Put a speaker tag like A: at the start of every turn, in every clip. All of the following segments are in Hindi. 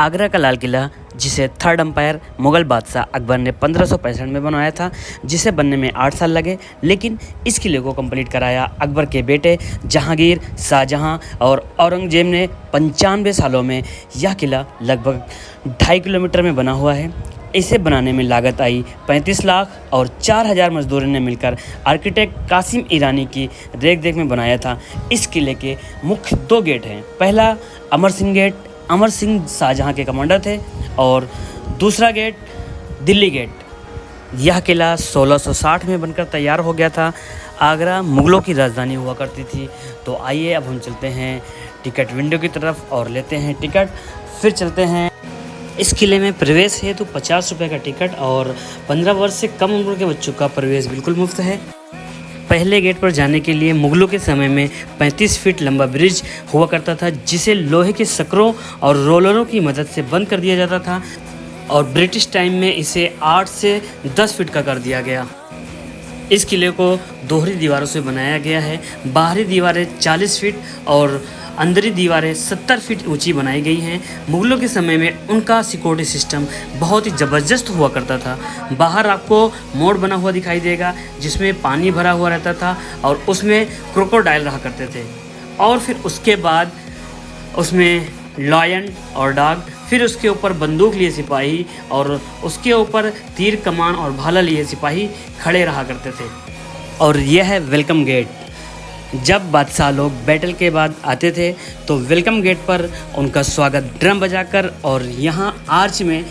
A: आगरा का लाल किला, जिसे थर्ड अंपायर मुग़ल बादशाह अकबर ने 1565 में बनवाया था, जिसे बनने में 8 साल लगे, लेकिन इस किले को कंप्लीट कराया अकबर के बेटे जहांगीर, शाहजहां और औरंगजेब ने 95 सालों में। यह किला लगभग 2.5 किलोमीटर में बना हुआ है। इसे बनाने में लागत आई 35 लाख और 4000 मजदूरों ने मिलकर आर्किटेक्ट कासिम ईरानी की रेख में बनाया था। इस किले के मुख्य 2 गेट हैं। पहला अमर सिंह गेट, अमर सिंह शाहजहां के कमांडर थे, और दूसरा गेट दिल्ली गेट। यह किला 1660 में बनकर तैयार हो गया था। आगरा मुग़लों की राजधानी हुआ करती थी। तो आइए अब हम चलते हैं टिकट विंडो की तरफ और लेते हैं टिकट, फिर चलते हैं। इस किले में प्रवेश हेतु 50 रुपये का टिकट और 15 वर्ष से कम उम्र के बच्चों का प्रवेश बिल्कुल मुफ्त है। पहले गेट पर जाने के लिए मुग़लों के समय में 35 फीट लंबा ब्रिज हुआ करता था, जिसे लोहे के सकरों और रोलरों की मदद से बंद कर दिया जाता था, और ब्रिटिश टाइम में इसे 8 से 10 फीट का कर दिया गया। इस किले को दोहरी दीवारों से बनाया गया है। बाहरी दीवारें 40 फीट और अंदरी दीवारें 70 फीट ऊंची बनाई गई हैं। मुग़लों के समय में उनका सिक्योरिटी सिस्टम बहुत ही ज़बरदस्त हुआ करता था। बाहर आपको मोड़ बना हुआ दिखाई देगा, जिसमें पानी भरा हुआ रहता था और उसमें क्रोकोडाइल रहा करते थे, और फिर उसके बाद उसमें लायन और डॉग, फिर उसके ऊपर बंदूक लिए सिपाही, और उसके ऊपर तीर कमान और भाला लिए सिपाही खड़े रहा करते थे। और यह है वेलकम गेट। जब बादशाह लोग बैटल के बाद आते थे तो वेलकम गेट पर उनका स्वागत ड्रम बजाकर, और यहाँ आर्च में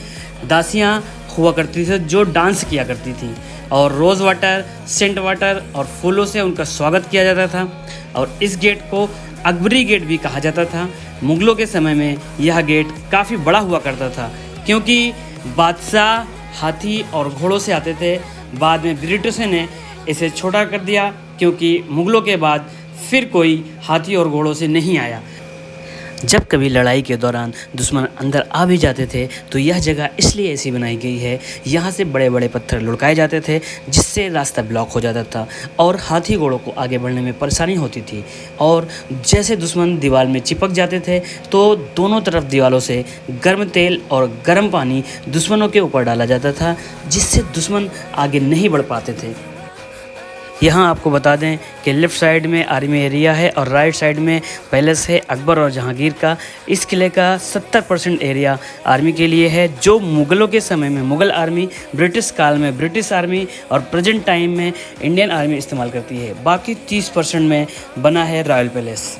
A: दासियाँ हुआ करती थी जो डांस किया करती थी, और रोज़ वाटर, सेंट वाटर और फूलों से उनका स्वागत किया जाता था। और इस गेट को अकबरी गेट भी कहा जाता था। मुग़लों के समय में यह गेट काफ़ी बड़ा हुआ करता था, क्योंकि बादशाह हाथी और घोड़ों से आते थे। बाद में ब्रिटिशों ने इसे छोटा कर दिया, क्योंकि मुग़लों के बाद फिर कोई हाथी और घोड़ों से नहीं आया। जब कभी लड़ाई के दौरान दुश्मन अंदर आ भी जाते थे तो यह जगह इसलिए ऐसी बनाई गई है, यहाँ से बड़े बड़े पत्थर लुढ़काए जाते थे, जिससे रास्ता ब्लॉक हो जाता था और हाथी घोड़ों को आगे बढ़ने में परेशानी होती थी। और जैसे दुश्मन दीवार में चिपक जाते थे तो दोनों तरफ दीवारों से गर्म तेल और गर्म पानी दुश्मनों के ऊपर डाला जाता था, जिससे दुश्मन आगे नहीं बढ़ पाते थे। यहाँ आपको बता दें कि लेफ़्ट साइड में आर्मी एरिया है और राइट साइड में पैलेस है अकबर और जहांगीर का। इस किले का 70% एरिया आर्मी के लिए है, जो मुग़लों के समय में मुग़ल आर्मी, ब्रिटिश काल में ब्रिटिश आर्मी और प्रेजेंट टाइम में इंडियन आर्मी इस्तेमाल करती है। बाकी 30% में बना है रॉयल पैलेस।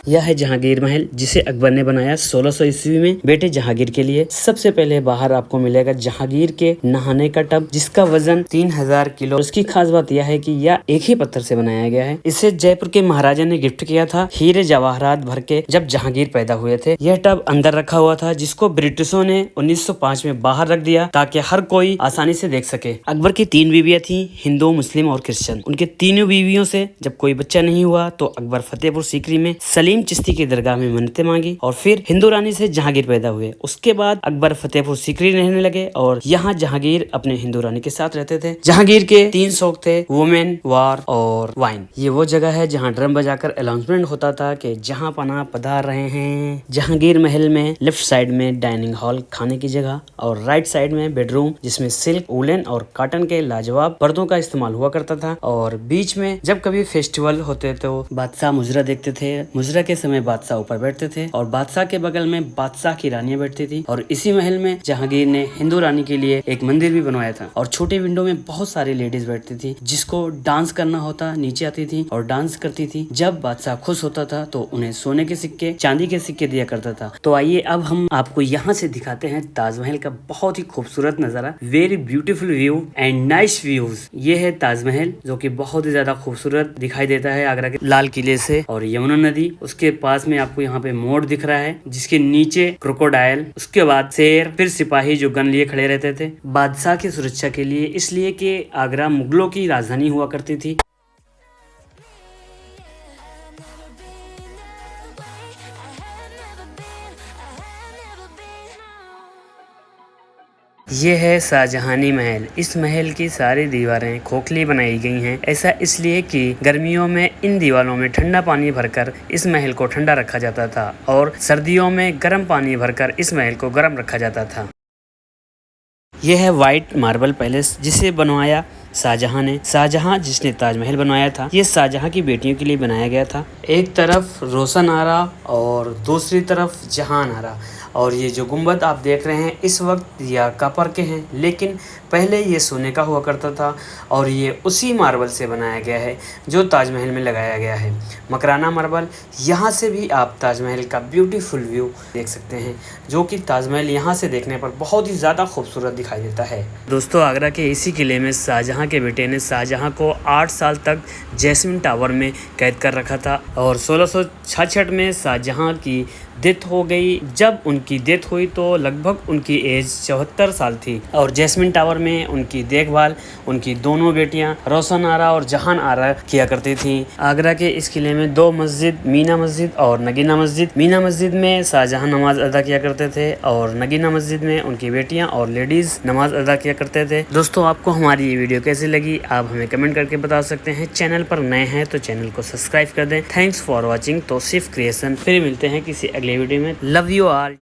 A: यह है जहांगीर महल, जिसे अकबर ने बनाया 1600 ईस्वी में बेटे जहांगीर के लिए। सबसे पहले बाहर आपको मिलेगा जहांगीर के नहाने का टब, जिसका वजन 3000 किलो। उसकी खास बात यह है कि यह एक ही पत्थर से बनाया गया है। इसे जयपुर के महाराजा ने गिफ्ट किया था हीरे जवाहरात भर के, जब जहांगीर पैदा हुए थे। यह टब अंदर रखा हुआ था, जिसको ब्रिटिशों ने 1905 में बाहर रख दिया ताकि हर कोई आसानी से देख सके। अकबर की 3 बीवियां थी, हिंदू, मुस्लिम और क्रिश्चियन। उनके तीनों बीवियों से जब कोई बच्चा नहीं हुआ तो अकबर फतेहपुर सीकरी में सलीम चिश्ती की दरगाह में मन्नतें मांगी, और फिर हिंदू रानी से जहांगीर पैदा हुए। उसके बाद अकबर फतेहपुर सीकरी रहने लगे, और यहाँ जहांगीर अपने हिंदू रानी के साथ रहते थे। जहांगीर के 3 शौक थे, वुमेन, वार और वाइन। ये वो जगह है जहाँ ड्रम बजाकर अनाउंसमेंट होता था कि जहाँ पनाह पधार रहे हैं। जहांगीर महल में लेफ्ट साइड में डाइनिंग हॉल, खाने की जगह, और राइट साइड में बेडरूम, जिसमें सिल्क, वुलन और कॉटन के लाजवाब पर्दों का इस्तेमाल हुआ करता था। और बीच में जब कभी फेस्टिवल होते तो बादशाह मुजरा देखते थे। मुजरा के समय बादशाह ऊपर बैठते थे और बादशाह के बगल में बादशाह की रानियां बैठती थी। और इसी महल में जहांगीर ने हिंदू रानी के लिए एक मंदिर भी बनवाया था। और छोटी विंडो में बहुत सारी लेडीज बैठती थी, जिसको डांस करना होता नीचे आती थी और डांस करती थी। जब बादशाह खुश होता था तो उन्हें सोने के सिक्के, चांदी के सिक्के दिया करता था। तो आइए अब हम आपको यहाँ से दिखाते हैं ताजमहल का बहुत ही खूबसूरत नजारा। Very beautiful view and nice views. ये है ताजमहल, जो की बहुत ही ज्यादा खूबसूरत दिखाई देता है आगरा के लाल किले से। और यमुना नदी, उसके पास में आपको यहाँ पे मोड़ दिख रहा है, जिसके नीचे क्रोकोडाइल, उसके बाद शेर, फिर सिपाही जो गन लिए खड़े रहते थे बादशाह की सुरक्षा के लिए, इसलिए कि आगरा मुगलों की राजधानी हुआ करती थी। ये है शाहजहानी महल। इस महल की सारी दीवारें खोखली बनाई गई हैं। ऐसा इसलिए कि गर्मियों में इन दीवारों में ठंडा पानी भरकर इस महल को ठंडा रखा जाता था और सर्दियों में गर्म पानी भरकर इस महल को गर्म रखा जाता था। यह है वाइट मार्बल पैलेस, जिसे बनवाया शाहजहां ने। शाहजहां जिसने ताजमहल बनवाया था, ये शाहजहां की बेटियों के लिए बनाया गया था। एक तरफ रोशन आरा और दूसरी तरफ जहान आरा। और ये जो गुंबद आप देख रहे हैं इस वक्त यह कॉपर के हैं, लेकिन पहले ये सोने का हुआ करता था और ये उसी मार्बल से बनाया गया है जो ताजमहल में लगाया गया है, मकराना मार्बल। यहाँ से भी आप ताजमहल का ब्यूटीफुल व्यू देख सकते हैं, जो कि ताजमहल यहाँ से देखने पर बहुत ही ज़्यादा खूबसूरत दिखाई देता है। दोस्तों, आगरा के इसी किले में शाहजहां के बेटे ने शाहजहां को 8 साल तक जैस्मिन टावर में कैद कर रखा था और 1666 में शाहजहां की डेथ हो गई। जब उनकी डेथ हुई तो लगभग उनकी एज 74 साल थी और जैस्मिन टावर में उनकी देखभाल उनकी दोनों बेटियां रोशन आरा और जहान आरा किया करती थी। आगरा के इस किले में 2 मस्जिद, मीना मस्जिद और नगीना मस्जिद। मीना मस्जिद में शाहजहां नमाज अदा किया करते थे और नगीना मस्जिद में उनकी बेटियां और लेडीज नमाज अदा किया करते थे। दोस्तों, आपको हमारी ये वीडियो कैसी लगी आप हमें कमेंट करके बता सकते हैं। चैनल पर नए हैं तो चैनल को सब्सक्राइब कर दें। Thanks for watching Tausif creation. फिर मिलते हैं किसी अगले वीडियो में। Love you all.